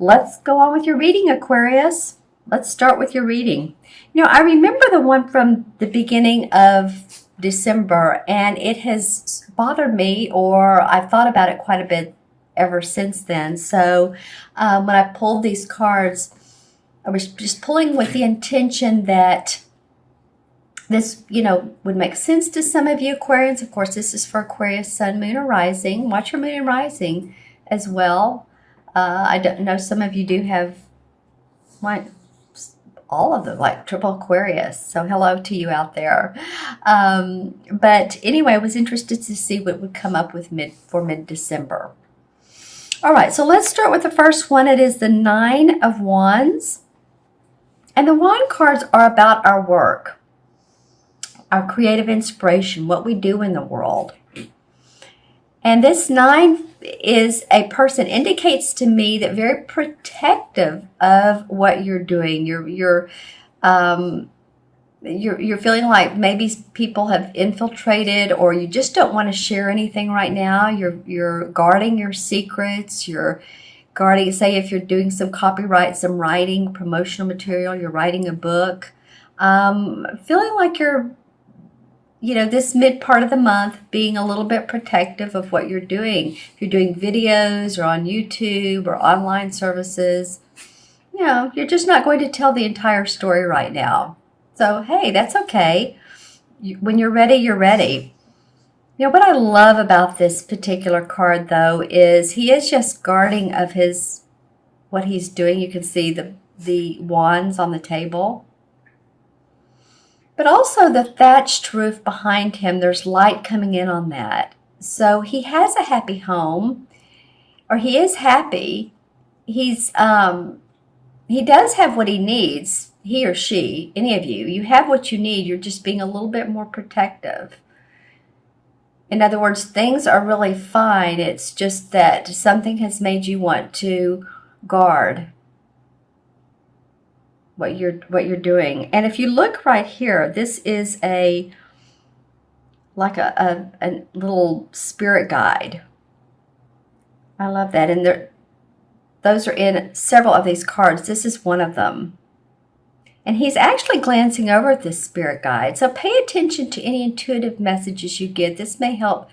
let's go on with your reading, Aquarius. Let's start with your reading. I remember the one from the beginning of December, and it has bothered me, or I've thought about it quite a bit ever since then. So when I pulled these cards, I was just pulling with the intention that this, would make sense to some of you Aquarians. Of course, this is for Aquarius, Sun, Moon, or Rising. Watch your Moon and Rising as well. I don't know, some of you do have all of them, like triple Aquarius. So hello to you out there. But anyway, I was interested to see what would come up with mid-December. All right, so let's start with the first one. It is the Nine of Wands. And the Wand cards are about our work, our creative inspiration, what we do in the world. And this 9 is a person, indicates to me that very protective of what you're doing. You're feeling like maybe people have infiltrated, or you just don't want to share anything right now. You're guarding your secrets. You're guarding, say if you're doing some copyright, some writing, promotional material, you're writing a book. Feeling like you're this mid part of the month, being a little bit protective of what you're doing. If you're doing videos or on YouTube or online services, you're just not going to tell the entire story right now. So, hey, that's okay. When you're ready, you're ready. What I love about this particular card, though, is he is just guarding of what he's doing. You can see the wands on the table. But also the thatched roof behind him, there's light coming in on that. So he has a happy home, or he is happy. He does have what he needs, he or she, any of you. You have what you need. You're just being a little bit more protective. In other words, things are really fine. It's just that something has made you want to guard what you're doing. And if you look right here, this is like a little spirit guide. I love that. And those are in several of these cards. This is one of them. And he's actually glancing over at this spirit guide. So pay attention to any intuitive messages you get. This may help,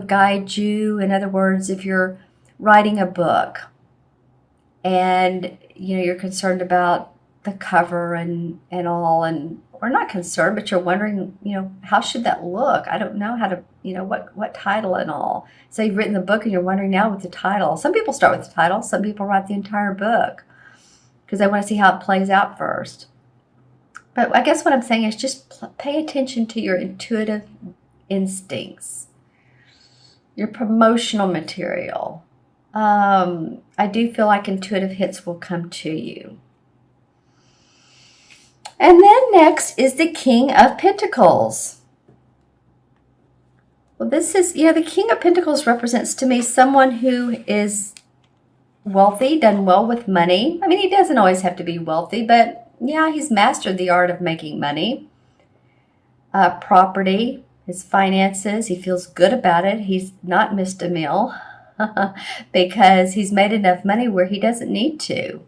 guide you. In other words, if you're writing a book and, you're concerned about the cover and all, and we're not concerned, but you're wondering, how should that look? I don't know how to, what title and all. So you've written the book and you're wondering now with the title. Some people start with the title. Some people write the entire book because they want to see how it plays out first. But I guess what I'm saying is just pay attention to your intuitive instincts, your promotional material. I do feel like intuitive hits will come to you. And then next is the King of Pentacles. Well, this is, the King of Pentacles represents to me someone who is wealthy, done well with money. I mean, he doesn't always have to be wealthy, but he's mastered the art of making money. Property, his finances, he feels good about it. He's not missed a meal because he's made enough money where he doesn't need to.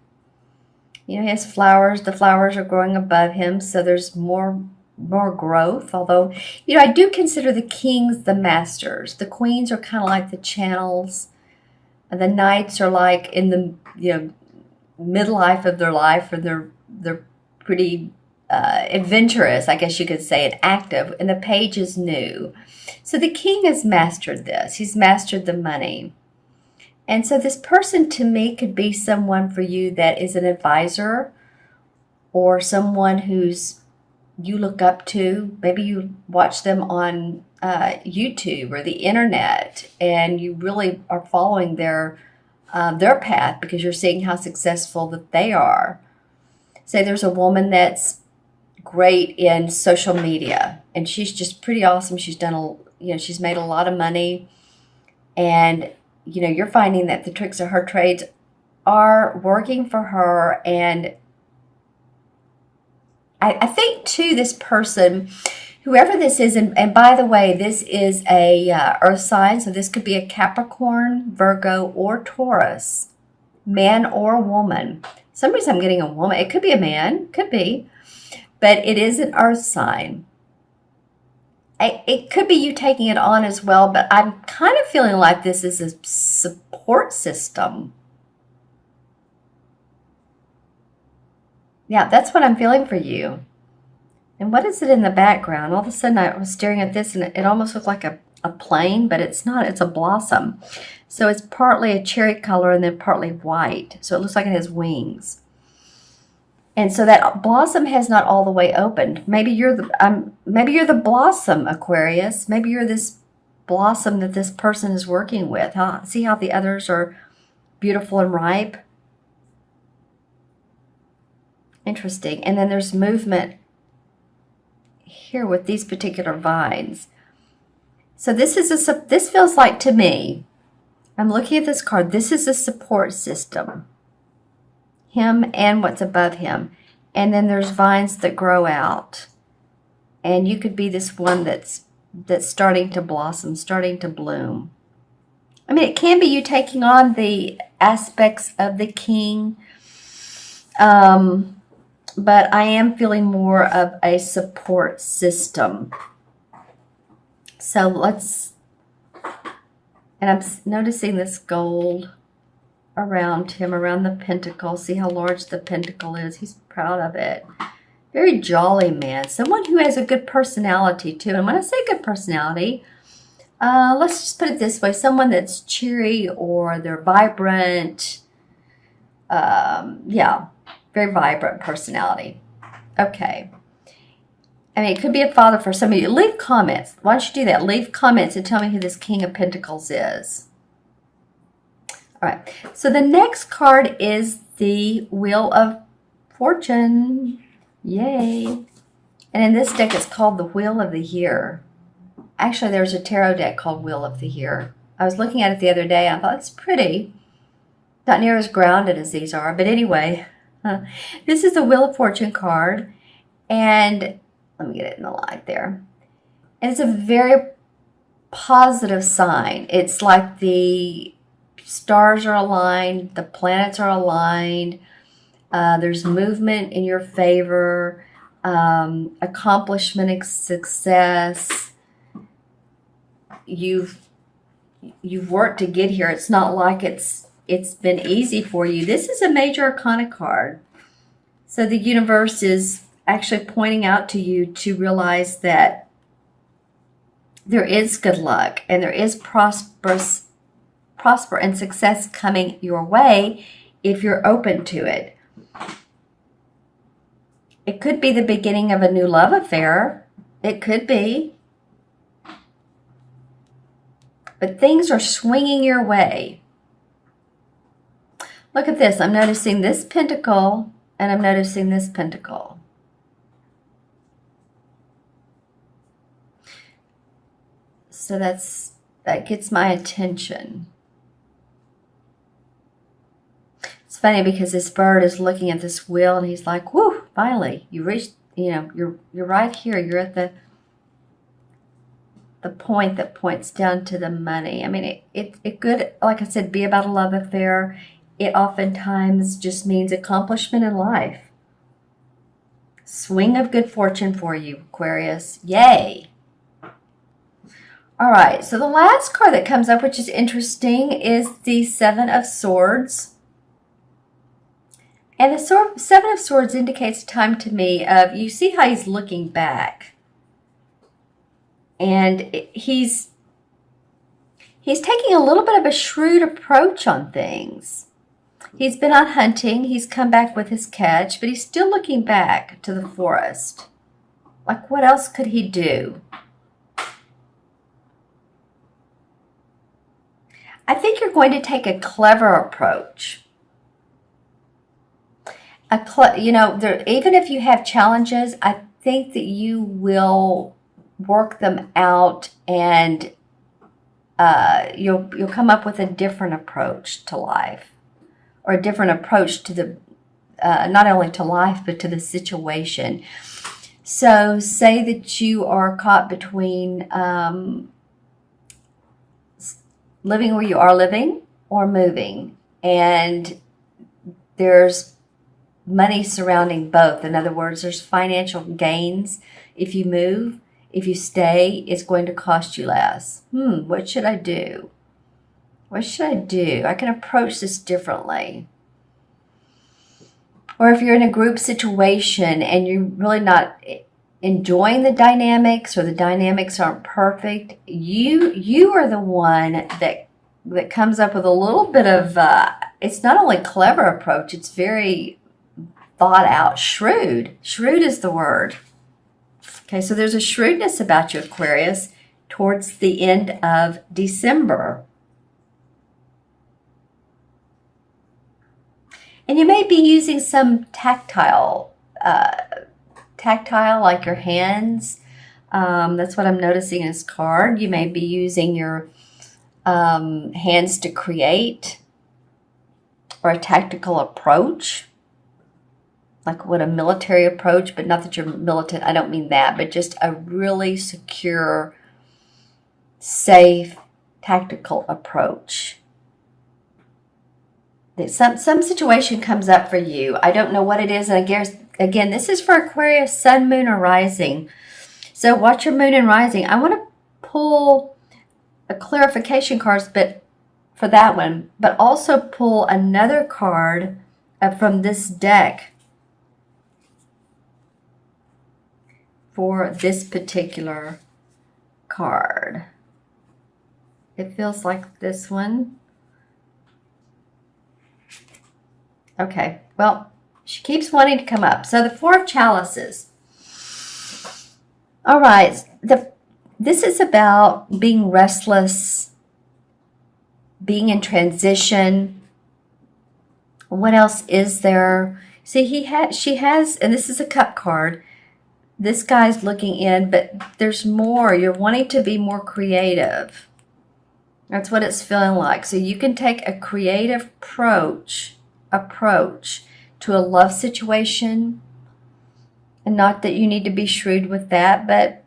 He has flowers. The flowers are growing above him, so there's more growth. Although, I do consider the kings the masters. The queens are kind of like the channels. The knights are like in the midlife of their life, and they're pretty adventurous, I guess you could say, and active. And the page is new. So the king has mastered this. He's mastered the money. And so this person to me could be someone for you that is an advisor, or someone who's you look up to. Maybe you watch them on YouTube or the internet, and you really are following their path because you're seeing how successful that they are. Say there's a woman that's great in social media, and she's just pretty awesome. She's done she's made a lot of money, and you're finding that the tricks of her trades are working for her. And I think too, this person, whoever this is, and by the way, this is a earth sign, so this could be a Capricorn, Virgo, or Taurus. man or woman. For some reason I'm getting a woman. It could be a man, could be, but it is an earth sign. It could be you taking it on as well, but I'm kind of feeling like this is a support system. Yeah, that's what I'm feeling for you. And what is it in the background? All of a sudden I was staring at this and it almost looked like a plane, but it's not. It's a blossom. So it's partly a cherry color and then partly white. So it looks like it has wings. And so that blossom has not all the way opened. Maybe you're the blossom, Aquarius. Maybe you're this blossom that this person is working with. Huh? See how the others are beautiful and ripe? Interesting. And then there's movement here with these particular vines. So this feels like, to me, I'm looking at this card, this is a support system. Him and what's above him. And then there's vines that grow out. And you could be this one that's starting to blossom, starting to bloom. I mean, it can be you taking on the aspects of the king. But I am feeling more of a support system. So and I'm noticing this gold around him, around the pentacle. See how large the pentacle is. He's proud of it. Very jolly man. Someone who has a good personality too. And when I say good personality, let's just put it this way. Someone that's cheery or they're vibrant. Yeah, very vibrant personality. Okay. I mean, it could be a father for some of you. Leave comments. Why don't you do that? Leave comments and tell me who this King of Pentacles is. All right. So the next card is the Wheel of Fortune. Yay. And in this deck, it's called the Wheel of the Year. Actually, there's a tarot deck called Wheel of the Year. I was looking at it the other day. I thought it's pretty. Not near as grounded as these are. But anyway, this is the Wheel of Fortune card. And let me get it in the light there. And it's a very positive sign. It's like the stars are aligned, the planets are aligned, there's movement in your favor, accomplishment, success. You've worked to get here. It's not like it's been easy for you. This is a major arcana card. So the universe is actually pointing out to you to realize that there is good luck and there is prosper and success coming your way if you're open to it. It could be the beginning of a new love affair. It could be. But things are swinging your way. Look at this. I'm noticing this pentacle and I'm noticing this pentacle. So that gets my attention. It's funny because this bird is looking at this wheel and he's like, "Whoo! Finally, you reached. You're right here. You're at the point that points down to the money." I mean, it could, like I said, be about a love affair. It oftentimes just means accomplishment in life. Swing of good fortune for you, Aquarius. Yay! All right, so the last card that comes up, which is interesting, is the Seven of Swords. And the Seven of Swords indicates a time to me of, you see how he's looking back. And he's taking a little bit of a shrewd approach on things. He's been out hunting, he's come back with his catch, but he's still looking back to the forest. Like, what else could he do? I think you're going to take a clever approach. Even if you have challenges, I think that you will work them out, and you'll come up with a different approach to life, or a different approach to the not only to life but to the situation. So, say that you are caught between living where you are living or moving, and there's money surrounding both. In other words, there's financial gains if you move. If you stay, it's going to cost you less. What should I do? What should I do? I can approach this differently. Or if you're in a group situation and you're really not enjoying the dynamics, or the dynamics aren't perfect, you are the one that comes up with a little bit of, it's not only clever approach, it's very thought out, shrewd. Shrewd is the word. Okay, so there's a shrewdness about you, Aquarius, towards the end of December. And you may be using some tactile, like your hands. That's what I'm noticing in this card. You may be using your hands to create, or a tactical approach. Like what a military approach, but not that you're militant, I don't mean that, but just a really secure, safe, tactical approach. That some situation comes up for you. I don't know what it is, and I guess, again, this is for Aquarius, sun, moon, or rising. So watch your moon and rising. I want to pull a clarification cards, but for that one, but also pull another card from this deck for this particular card. It feels like this one. Okay, well, she keeps wanting to come up. So the Four of Chalices. All right, this is about being restless, being in transition. What else is there? See, she has, and this is a cup card. This guy's looking in, but there's more. You're wanting to be more creative. That's what it's feeling like. So you can take a creative approach to a love situation. And not that you need to be shrewd with that, but,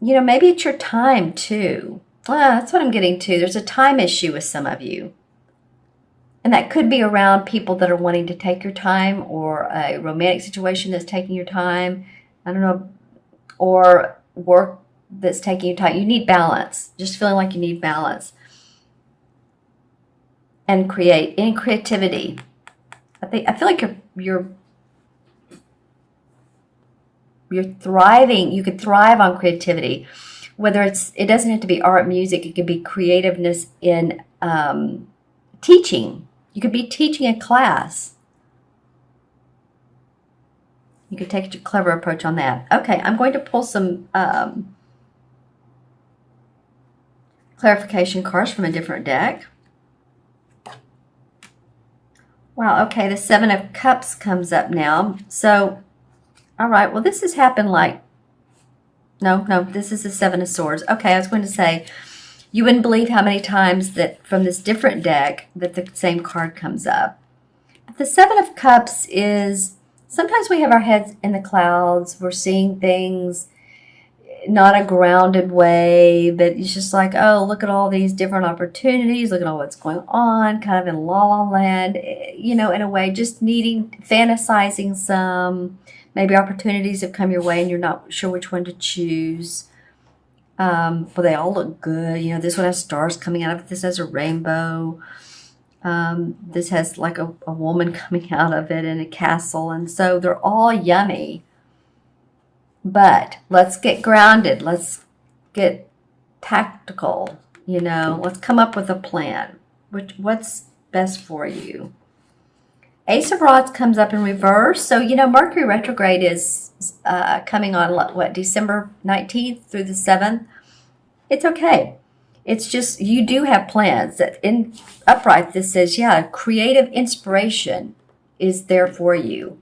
you know, maybe it's your time too. That's what I'm getting to. There's a time issue with some of you. And that could be around people that are wanting to take your time, or a romantic situation that's taking your time. I don't know, or work that's taking your time. You need balance. Just feeling like you need balance. And creativity. I feel like you're thriving. You could thrive on creativity. Whether it doesn't have to be art, music. It could be creativeness in teaching. You could be teaching a class. You could take a clever approach on that. Okay, I'm going to pull some clarification cards from a different deck. Wow, okay, the Seven of Cups comes up now. So, all right, well, this has happened like, no, this is the Seven of Swords. Okay, I was going to say, you wouldn't believe how many times that from this different deck that the same card comes up. But the Seven of Cups is, sometimes we have our heads in the clouds. We're seeing things not a grounded way, but it's just like, oh, look at all these different opportunities. Look at all what's going on, kind of in la la land, you know, in a way, just fantasizing some. Maybe opportunities have come your way and you're not sure which one to choose. But they all look good. You know, this one has stars coming out of it. This has a rainbow. This has like a woman coming out of it in a castle. And so they're all yummy. But let's get grounded. Let's get tactical. You know, let's come up with a plan. What's best for you? Ace of Rods comes up in reverse. So, you know, Mercury retrograde is coming on, what, December 19th through the 7th? It's okay. It's just, you do have plans. That in upright, this says, yeah, creative inspiration is there for you.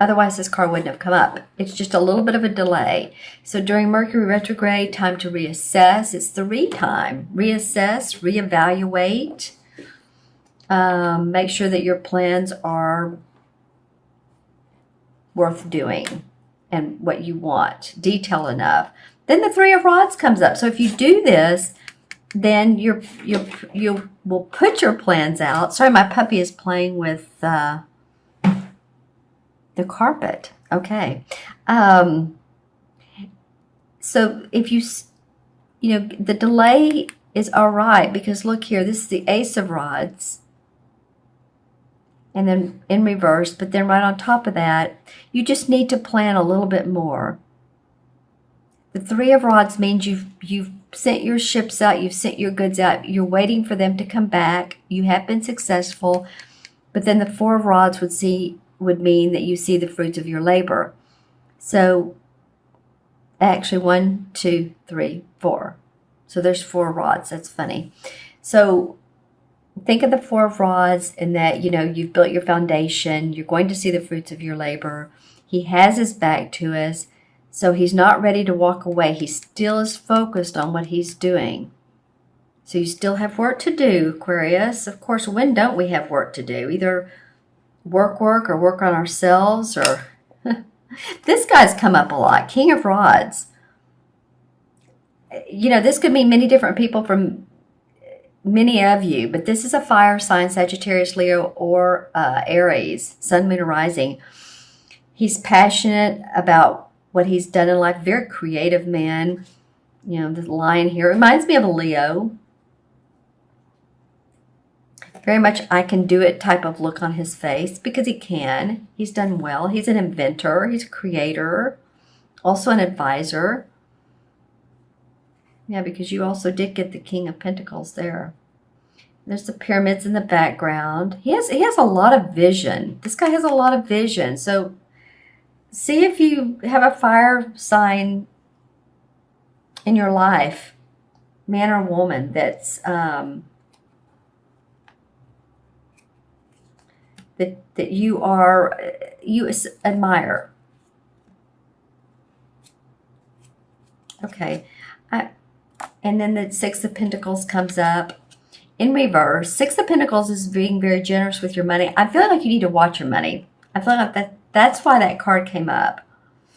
Otherwise, this card wouldn't have come up. It's just a little bit of a delay. So during Mercury retrograde, time to reassess. It's the time. Reassess, reevaluate. Make sure that your plans are worth doing and what you want. Detail enough. Then the Three of Rods comes up. So if you do this, then you will put your plans out. Sorry, my puppy is playing with the carpet. Okay. So if the delay is all right, because look here, this is the Ace of Rods. And then in reverse, but then right on top of that, you just need to plan a little bit more. The Three of Rods means you've sent your ships out, you've sent your goods out, you're waiting for them to come back, you have been successful, but then the Four of Rods would mean that you see the fruits of your labor. So actually 1, 2, 3, 4. So there's 4 rods. That's funny. So think of the Four of Rods and that, you've built your foundation. You're going to see the fruits of your labor. He has his back to us. So he's not ready to walk away. He still is focused on what he's doing. So you still have work to do, Aquarius. Of course, when don't we have work to do? Either work or work on ourselves, or this guy's come up a lot. King of Rods. This could mean many different people from many of you, but this is a fire sign, Sagittarius, Leo, or Aries, Sun, Moon, or Rising. He's passionate about what he's done in life. Very creative man. The lion here reminds me of a Leo. Very much I can do it type of look on his face, because he can. He's done well. He's an inventor. He's a creator. Also an advisor. Yeah, because you also did get the King of Pentacles there. There's the pyramids in the background. He has a lot of vision. This guy has a lot of vision. So see if you have a fire sign in your life, man or woman, that's that you admire. Okay. And then the Six of Pentacles comes up in reverse. Six of Pentacles is being very generous with your money. I feel like you need to watch your money. I feel like that's why that card came up.